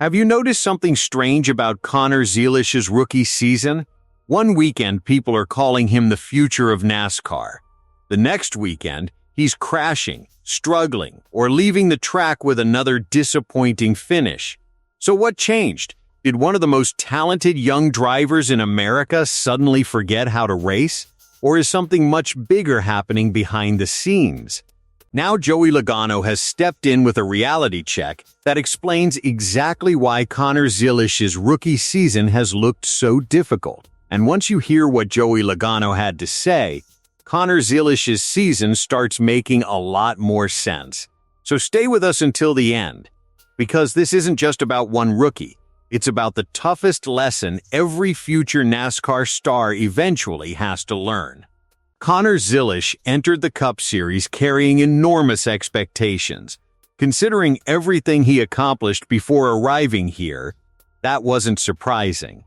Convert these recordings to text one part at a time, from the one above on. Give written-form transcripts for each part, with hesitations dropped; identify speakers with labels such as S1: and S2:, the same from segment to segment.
S1: Have you noticed something strange about Connor Zilisch's rookie season? One weekend, people are calling him the future of NASCAR. The next weekend, he's crashing, struggling, or leaving the track with another disappointing finish. So what changed? Did one of the most talented young drivers in America suddenly forget how to race? Or is something much bigger happening behind the scenes? Now Joey Logano has stepped in with a reality check that explains exactly why Connor Zilisch's rookie season has looked so difficult. And once you hear what Joey Logano had to say, Connor Zilisch's season starts making a lot more sense. So stay with us until the end, because this isn't just about one rookie. It's about the toughest lesson every future NASCAR star eventually has to learn. Connor Zilisch entered the Cup Series carrying enormous expectations. Considering everything he accomplished before arriving here, that wasn't surprising.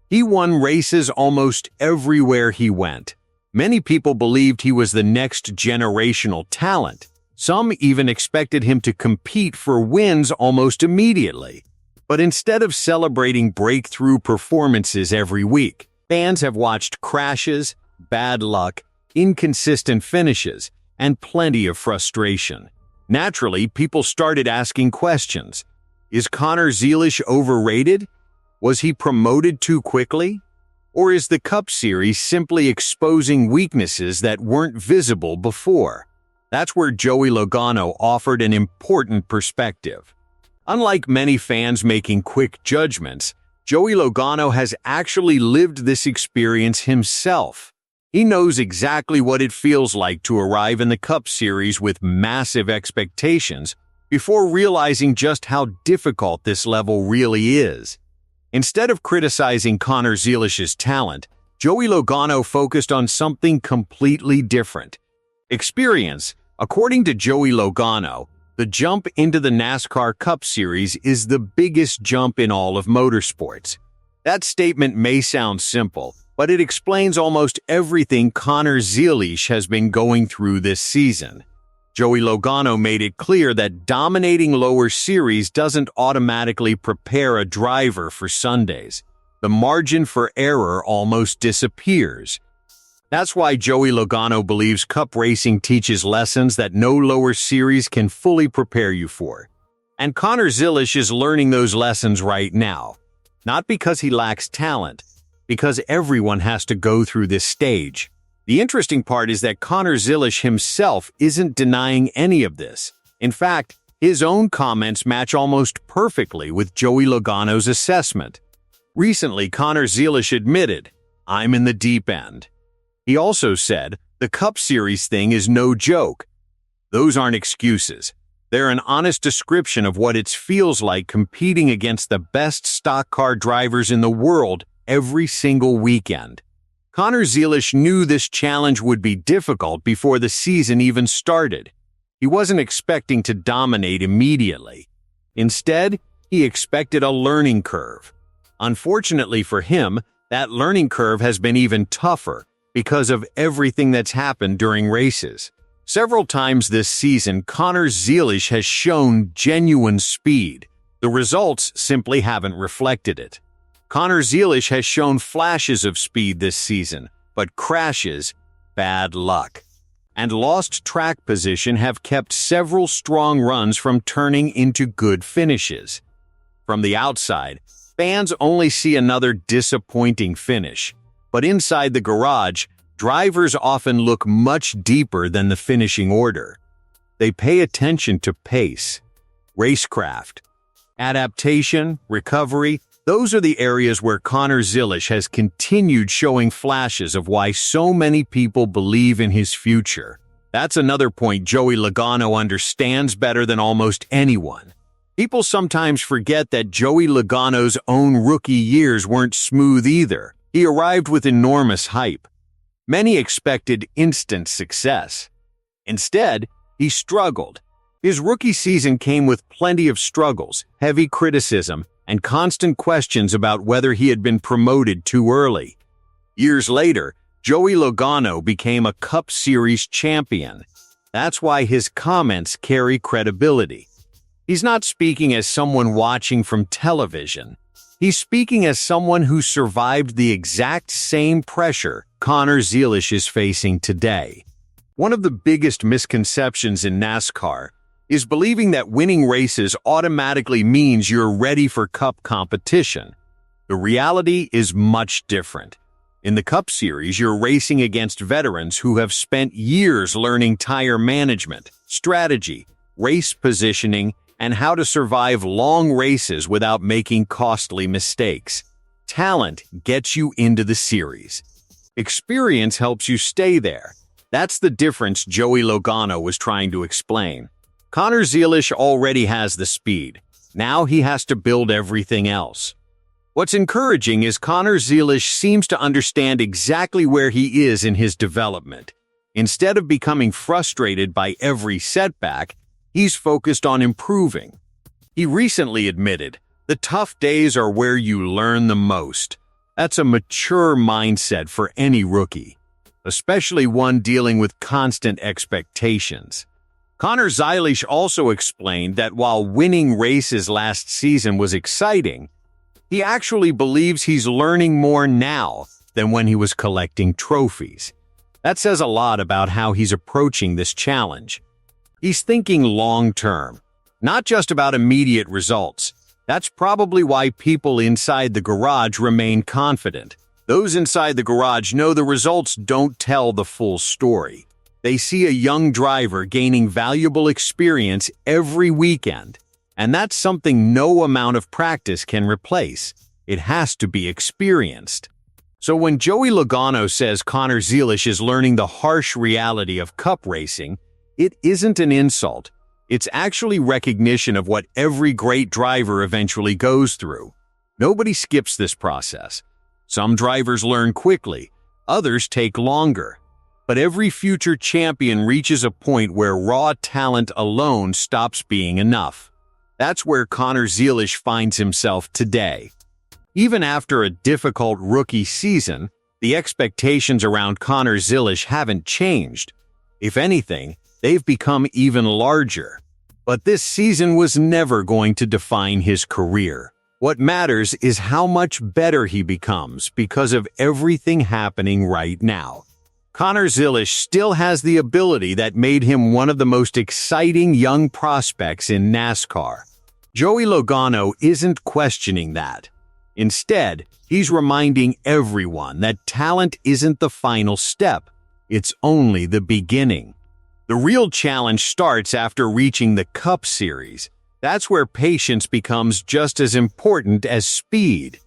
S1: He won races almost everywhere he went. Many people believed he was the next generational talent. Some even expected him to compete for wins almost immediately. But instead of celebrating breakthrough performances every week, fans have watched crashes, bad luck, inconsistent finishes, and plenty of frustration. Naturally, people started asking questions. Is Connor Zilisch overrated? Was he promoted too quickly? Or is the Cup Series simply exposing weaknesses that weren't visible before? That's where Joey Logano offered an important perspective. Unlike many fans making quick judgments, Joey Logano has actually lived this experience himself. He knows exactly what it feels like to arrive in the Cup Series with massive expectations before realizing just how difficult this level really is. Instead of criticizing Connor Zilisch's talent, Joey Logano focused on something completely different. Experience. According to Joey Logano, the jump into the NASCAR Cup Series is the biggest jump in all of motorsports. That statement may sound simple, but it explains almost everything Connor Zilisch has been going through this season. Joey Logano made it clear that dominating lower series doesn't automatically prepare a driver for Sundays. The margin for error almost disappears. That's why Joey Logano believes Cup racing teaches lessons that no lower series can fully prepare you for. And Connor Zilisch is learning those lessons right now. Not because he lacks talent, because everyone has to go through this stage. The interesting part is that Connor Zilisch himself isn't denying any of this. In fact, his own comments match almost perfectly with Joey Logano's assessment. Recently, Connor Zilisch admitted, "I'm in the deep end." He also said, "The Cup Series thing is no joke." Those aren't excuses. They're an honest description of what it feels like competing against the best stock car drivers in the world every single weekend. Connor Zilisch knew this challenge would be difficult before the season even started. He wasn't expecting to dominate immediately. Instead, he expected a learning curve. Unfortunately for him, that learning curve has been even tougher because of everything that's happened during races. Several times this season, Connor Zilisch has shown genuine speed. The results simply haven't reflected it. Connor Zilisch has shown flashes of speed this season, but crashes, bad luck, and lost track position have kept several strong runs from turning into good finishes. From the outside, fans only see another disappointing finish, but inside the garage, drivers often look much deeper than the finishing order. They pay attention to pace, racecraft, adaptation, recovery. Those are the areas where Connor Zilisch has continued showing flashes of why so many people believe in his future. That's another point Joey Logano understands better than almost anyone. People sometimes forget that Joey Logano's own rookie years weren't smooth either. He arrived with enormous hype. Many expected instant success. Instead, he struggled. His rookie season came with plenty of struggles, heavy criticism, and constant questions about whether he had been promoted too early. Years later, Joey Logano became a Cup Series champion. That's why his comments carry credibility. He's not speaking as someone watching from television. He's speaking as someone who survived the exact same pressure Connor Zilisch is facing today. One of the biggest misconceptions in NASCAR is believing that winning races automatically means you're ready for Cup competition. The reality is much different. In the Cup Series, you're racing against veterans who have spent years learning tire management, strategy, race positioning, and how to survive long races without making costly mistakes. Talent gets you into the series. Experience helps you stay there. That's the difference Joey Logano was trying to explain. Connor Zilisch already has the speed. Now he has to build everything else. What's encouraging is Connor Zilisch seems to understand exactly where he is in his development. Instead of becoming frustrated by every setback, he's focused on improving. He recently admitted, "The tough days are where you learn the most." That's a mature mindset for any rookie, especially one dealing with constant expectations. Connor Zilisch also explained that while winning races last season was exciting, he actually believes he's learning more now than when he was collecting trophies. That says a lot about how he's approaching this challenge. He's thinking long-term, not just about immediate results. That's probably why people inside the garage remain confident. Those inside the garage know the results don't tell the full story. They see a young driver gaining valuable experience every weekend, and that's something no amount of practice can replace. It has to be experienced. So when Joey Logano says Connor Zilisch is learning the harsh reality of Cup racing, it isn't an insult. It's actually recognition of what every great driver eventually goes through. Nobody skips this process. Some drivers learn quickly, others take longer. But every future champion reaches a point where raw talent alone stops being enough. That's where Connor Zilisch finds himself today. Even after a difficult rookie season, the expectations around Connor Zilisch haven't changed. If anything, they've become even larger. But this season was never going to define his career. What matters is how much better he becomes because of everything happening right now. Connor Zilisch still has the ability that made him one of the most exciting young prospects in NASCAR. Joey Logano isn't questioning that. Instead, he's reminding everyone that talent isn't the final step. It's only the beginning. The real challenge starts after reaching the Cup Series. That's where patience becomes just as important as speed.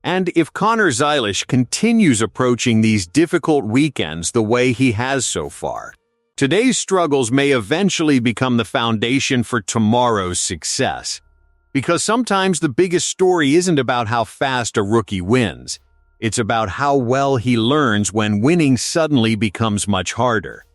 S1: And if Connor Zilisch continues approaching these difficult weekends the way he has so far, today's struggles may eventually become the foundation for tomorrow's success. Because sometimes the biggest story isn't about how fast a rookie wins. It's about how well he learns when winning suddenly becomes much harder.